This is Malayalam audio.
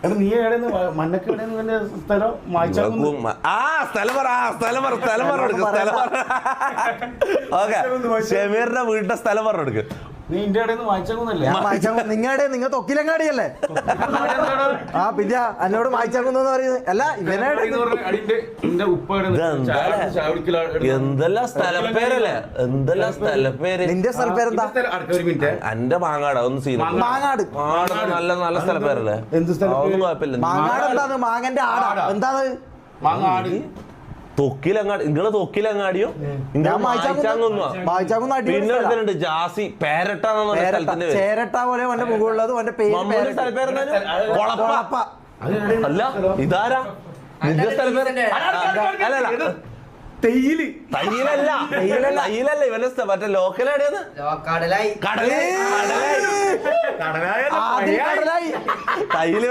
നീ എവിടെയെന്ന് മന്നക്കെവിടെയെന്ന് സ്ഥലം ഓക്കെ ഷമീറിന്റെ വീട്ടിലെ സ്ഥലം പറഞ്ഞെടുക്ക്. നീ ഇന്ത്യ നിങ്ങളുടെ നിങ്ങൾ തൊക്കിലങ്ങാടിയല്ലേ? ആ പിന്നെ എന്നോട് വായിച്ചാക്കുന്നു പറയുന്നത് അല്ല എന്തെല്ലാം സ്ഥലപ്പേരല്ലേ, എന്തെല്ലാം സ്ഥലപ്പേര്. നിന്റെ സ്ഥലപ്പേരെന്താ? എന്റെ മാങ്ങാട്. ഒന്ന് സീൻ മാങ്ങാട്. നല്ല നല്ല സ്ഥലപ്പേരല്ലേ? ഒന്നും കുഴപ്പമില്ല. മാങ്ങാട് എന്താണ്? മാങ്ങന്റെ ആടാ എന്താണ്? തൊക്കിലങ്ങാടി. നിങ്ങള് തൊക്കിലങ്ങാടിയോ? പിന്നെ ജാസി പേരട്ടാന്ന് ചേരട്ട പോലെ അവന്റെ മുകളിലുള്ളത് അവന്റെ പേര് അല്ല. ഇതാരാ നിന്റെ സ്ഥലപ്പേര്? തയ്യിലല്ല ഇവന്റെ മറ്റേ ലോക്കലാടിയെന്ന് കടലായി. തയ്യില്